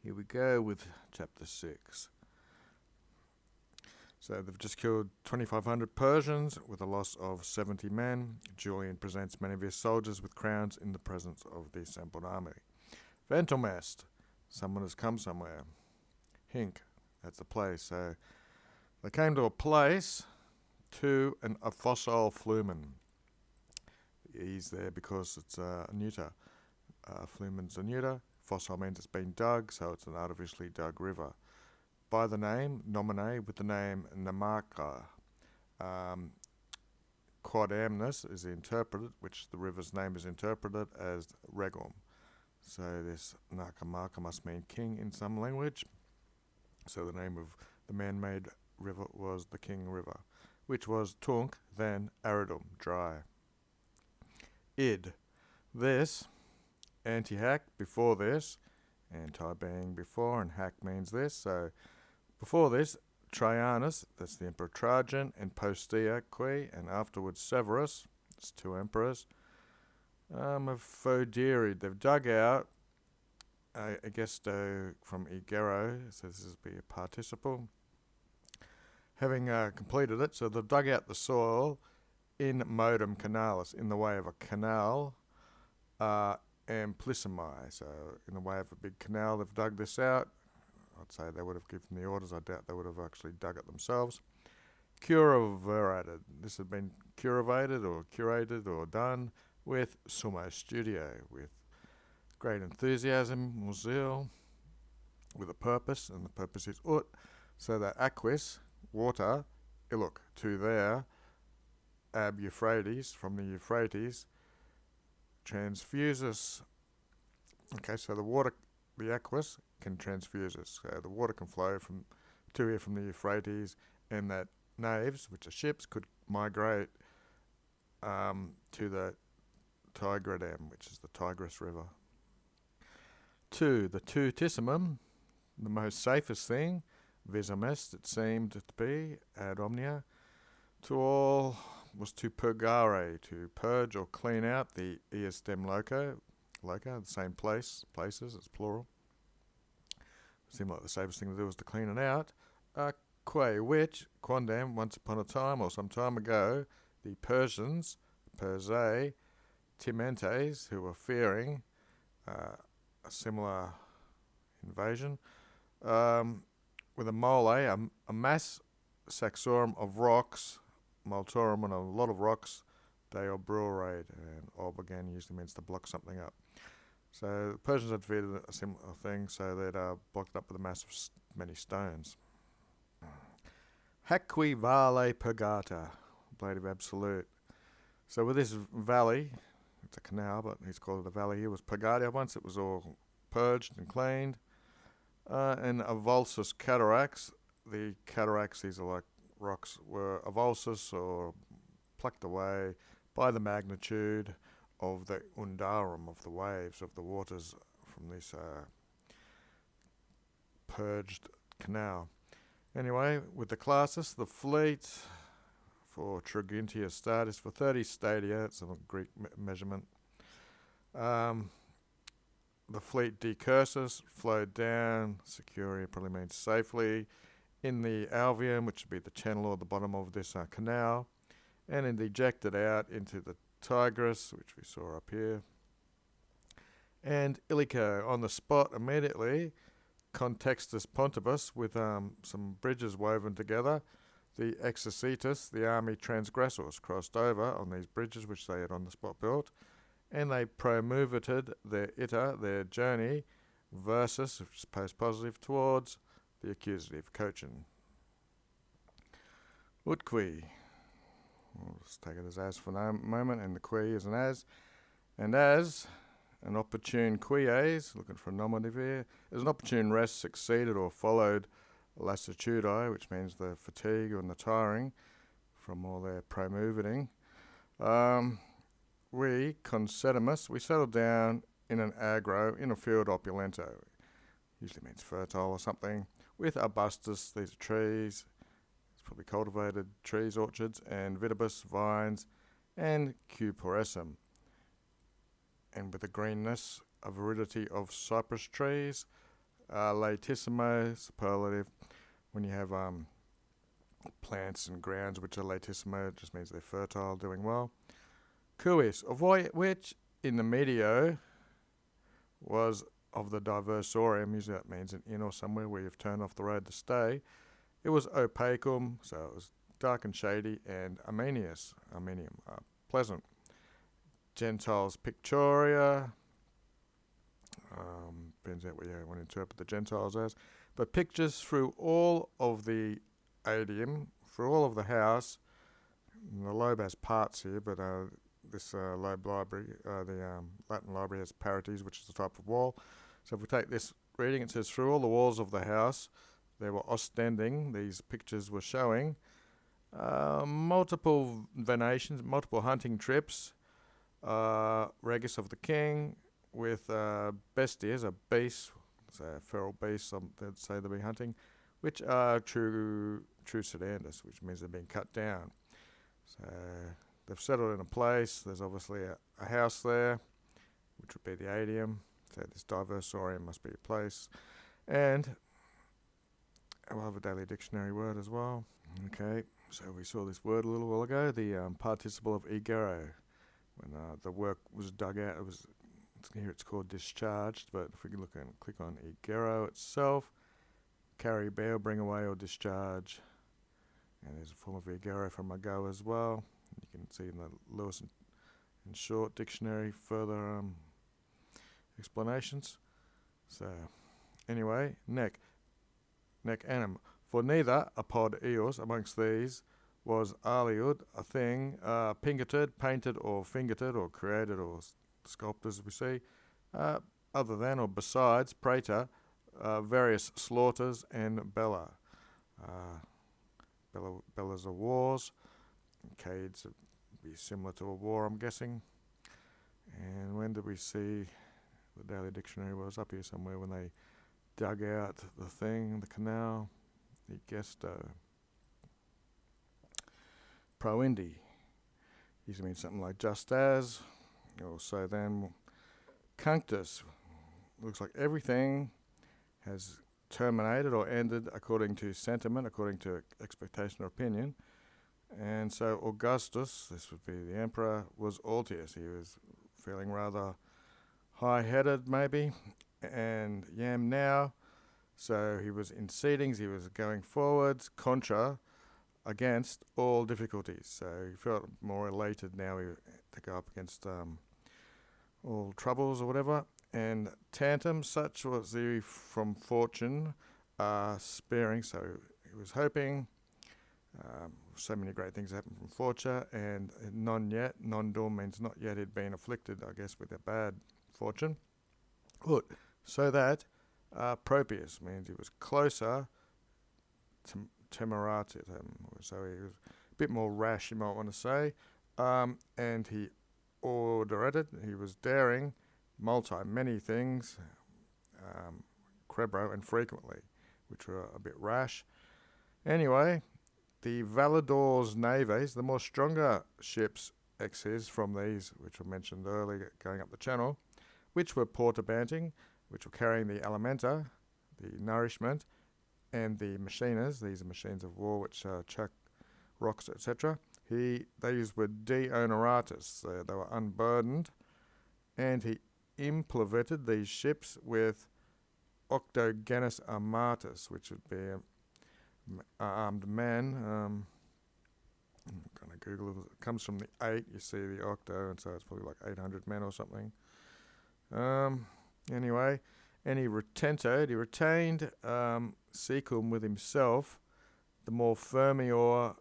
Here we go with chapter 6. So they've just killed 2,500 Persians with a loss of 70 men. Julian presents many of his soldiers with crowns in the presence of the assembled army. Ventelmest, someone has come somewhere. Hink, that's the place. So they came to a place, to a fossil flumen. The E's there because it's a neuter. Flumen's a neuter. Fossil means it's been dug, so it's an artificially dug river. By the name, nomine, with the name Namarca. Quod Ammianus is interpreted, which the river's name is interpreted as Regum. So this Nakamarka must mean king in some language. So the name of the man-made river was the King River, which was Tunk, then Aridum, dry. Id, this, anti-hack, before this, anti being before, and hack means this, so before this, Trajanus, that's the Emperor Trajan, and postea qui, and afterwards Severus, it's two emperors, of Fodiri, they've dug out, I guess from Igero, so this is be a participle, having completed it, so they've dug out the soil in modum canalis, in the way of a canal, amplissimi, so in the way of a big canal, they've dug this out. I'd say they would have given the orders. I doubt they would have actually dug it themselves. Curavated. This had been curavated or curated or done with sumo studio, with great enthusiasm or zeal, with a purpose, and the purpose is ut, so that aquis, water, iluk, to there, ab Euphrates, from the Euphrates, transfuses. Okay, so the water, the aquis, can transfuse us. So the water can flow to here from the Euphrates, and that naves, which are ships, could migrate to the Tigridum, which is the Tigris River. 2. The tutissimum, the most safest thing, visum est, it seemed to be, ad omnia, to all, was to purgare, to purge or clean out the eastem loca, the same places, it's plural. Seemed like the safest thing to do was to clean it out. Que, which, quondam, once upon a time or some time ago, the Persians, Persae, Timentes, who were fearing a similar invasion, with a mole, a mass saxorum of rocks, multorum, and a lot of rocks, they obrurade, and ob again usually means to block something up. So the Persians had defeated a similar thing, so they'd blocked up with a mass of many stones. Hacqui vale purgata, ablative absolute. So with this valley, it's a canal, but he's called it a valley here, was purgata. Once it was all purged and cleaned. And avulsus cataracts, the cataracts, these are like rocks, were avulsus or plucked away by the magnitude of the undarum, of the waves, of the waters from this purged canal. Anyway, with the classes, the fleet for Trigintia status for 30 stadia, it's a Greek measurement. The fleet decursus, flowed down, securely probably means safely, in the alveum, which would be the channel or the bottom of this canal, and then ejected out into the Tigris, which we saw up here, and Illico on the spot immediately, contextus pontibus, with some bridges woven together, the exercitus, the army transgressors, crossed over on these bridges which they had on the spot built, and they promovited their journey, versus, which is post-positive, towards the accusative, Cochin. Utqui. We'll just take it as for a moment, and the qui is an as. And as an opportune quies, looking for a nominative here, as an opportune rest succeeded or followed lassitudine, which means the fatigue and the tiring from all their promoviting. We, consedimus, we settled down in an agro, in a field opulento, usually means fertile or something, with arbustus, these are trees, probably cultivated trees, orchards, and vitibus, vines, and cuporessum. And with the greenness, aridity of cypress trees, latissimo, superlative. When you have plants and grounds which are latissimo, it just means they're fertile, doing well. Quis, of which in the medio was of the diversorium, usually that means an inn or somewhere where you've turned off the road to stay. It was opacum, so it was dark and shady, and Armenium, pleasant. Gentiles pictoria, depends out what you want to interpret the Gentiles as, but pictures through all of the adium, through all of the house. The lobe has parts here, but this lobe library, the Latin library has parities, which is the type of wall. So if we take this reading, it says, through all the walls of the house, they were ostending, these pictures were showing, multiple venations, multiple hunting trips, regus of the king, with bestias, a beast, so a feral beast, they'd say they'll be hunting, which are true sedandus, which means they're being cut down. So they've settled in a place. There's obviously a house there, which would be the adium. So this diversorium must be a place. And we'll have a daily dictionary word as well. Okay, so we saw this word a little while ago, the participle of egero. When the work was dug out, here it's called discharged, but if we can click on egero itself, carry, bear, bring away, or discharge. And there's a form of egero from ago as well. You can see in the Lewis and Short dictionary further explanations. So, anyway, nec anim. For neither apod eos amongst these was aliud, a thing, pingeted, painted, or fingerted, or created, or sculpted, as we see, other than or besides praetor, various slaughters and bella. Bellas are wars. Cades would be similar to a war, I'm guessing. And when did we see the Daily Dictionary? Was up here somewhere when they dug out the thing, the canal, the gesto. Proindi usually means something like just as, or so then. Cunctus looks like everything has terminated or ended according to sentiment, according to expectation or opinion. And so Augustus, this would be the emperor, was Altius. He was feeling rather high-headed maybe, and Yam now, so he was in seatings, he was going forwards, contra, against all difficulties. So he felt more elated now to go up against all troubles or whatever. And tantum, such was the from fortune, sparing. So he was hoping. So many great things happen from fortune, and non-dum means not yet he'd been afflicted, I guess, with a bad fortune. Good. So that propius means he was closer to temeratum, so he was a bit more rash, you might want to say, and he orderated, he was daring, many things, crebro, and frequently, which were a bit rash. Anyway, the Valador's naves, the more stronger ships, exes from these, which were mentioned earlier, going up the channel, which were portabanting, which were carrying the alimenta, the nourishment, and the machiners. These are machines of war which chuck rocks, etc. These were de oneratus, they were unburdened, and he implemented these ships with octogenous armatus, which would be an armed man. I'm going to Google it. It comes from the 8, you see the octo, and so it's probably like 800 men or something. Anyway, and he retained secum with himself, the more fermior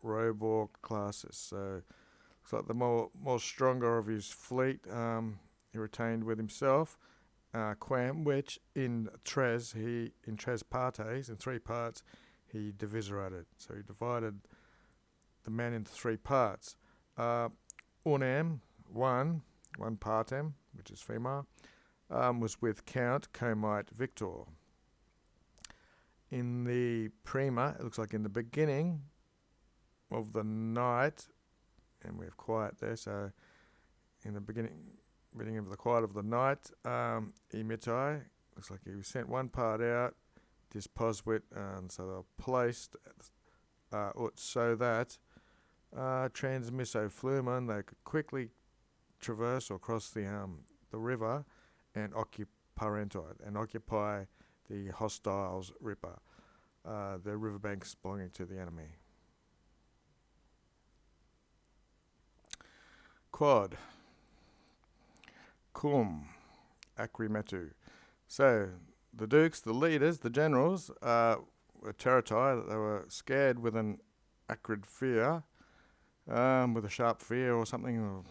robor classes. So looks like the more stronger of his fleet he retained with himself, quam, which in tres partes, in 3 parts, he diviserated. So he divided the men into 3 parts. Unam, one partem, which is female, was with Count Comite Victor. In the prima, it looks like in the beginning of the night, and we have quiet there, so in the beginning of the quiet of the night, imitai, looks like he sent one part out, disposwit, and so they were placed so that transmisso flumen, they could quickly traverse or cross the river and occupy the hostiles ripper, the riverbanks belonging to the enemy. Quad. Cum. Acrimetu. So, the dukes, the leaders, the generals, were terrified. They were scared with an acrid fear, with a sharp fear or something. Or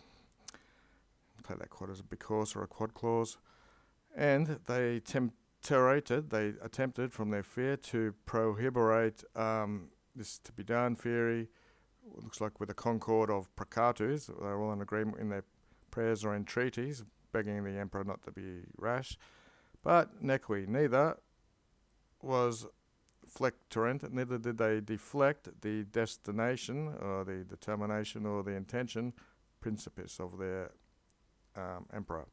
take that quad as a because or a quad clause. And they attempted from their fear to prohibite this to be done. Theory looks like with a concord of pracatus, they were all in agreement in their prayers or entreaties, begging the emperor not to be rash. But neque, neither was flectorent, neither did they deflect the destination or the determination or the intention principis of their emperor.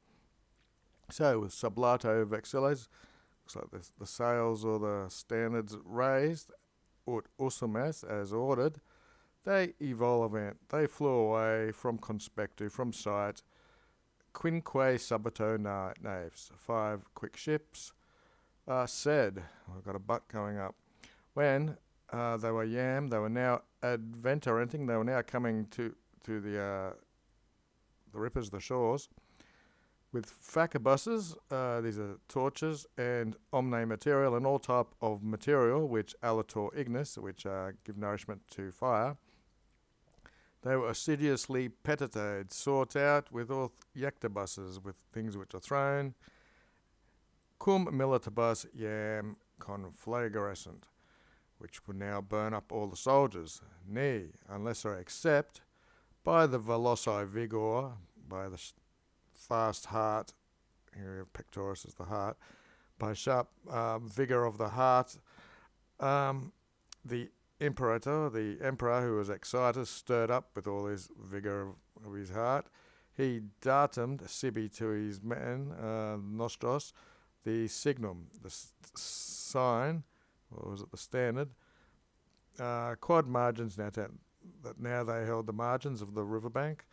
So with sublato vexiles, looks like the sails or the standards raised, ut usumes, as ordered, they evolvent, they flew away from conspectu, from sight, quinque subito naves, 5 quick ships, said, I've got a butt going up, when they were now adventurenting, they were now coming to the rippers, the shores, with facabuses, these are torches, and omne material, and all type of material which alator ignis, which give nourishment to fire. They were assiduously petited, sought out with all yectabuses, with things which are thrown, cum militibus iam conflagerescent, which would now burn up all the soldiers, ne, unless or except by the veloci vigor, by the fast heart, here pectoris is the heart, by sharp vigor of the heart, the emperor who was excited, stirred up with all his vigor of his heart, he datummed sibi to his men, nostros, the signum, the sign, or was it the standard, quad margins, that now they held the margins of the riverbank,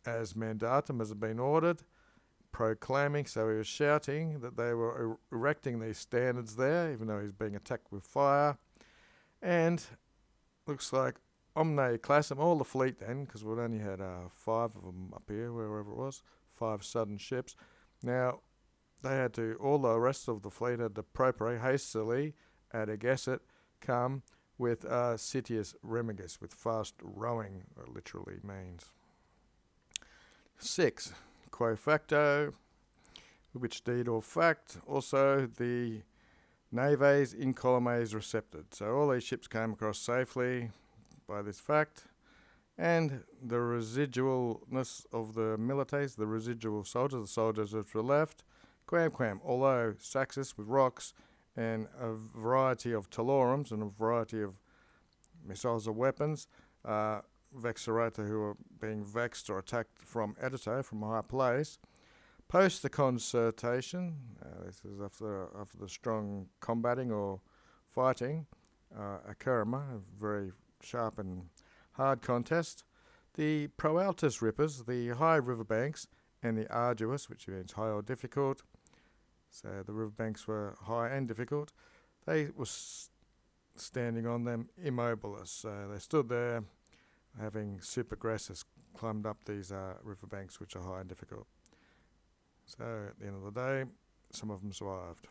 as mandatum as had been ordered, proclaiming, so he was shouting that they were erecting these standards there, even though he's being attacked with fire. And looks like omne classum, all the fleet then, because we'd only had 5 of them up here, wherever it was, 5 sudden ships. Now, they had to, all the rest of the fleet had to propere hastily, ad agesset, come with Citius remigus, with fast rowing, literally means. 6. Quo facto, which deed or fact, also the naves incolumes recepted. So all these ships came across safely by this fact, and the residualness of the milites, the residual soldiers, the soldiers which were left, quam, although saxus with rocks and a variety of talorums and a variety of missiles or weapons, vexerata who were being vexed or attacked from edito, from a high place. Post the concertation, this is after the strong combating or fighting, a very sharp and hard contest, the proaltus rippers, the high riverbanks, and the arduous, which means high or difficult, so the riverbanks were high and difficult, they were standing on them immobilis, so they stood there having supergrasses climbed up these riverbanks which are high and difficult. So at the end of the day, some of them survived.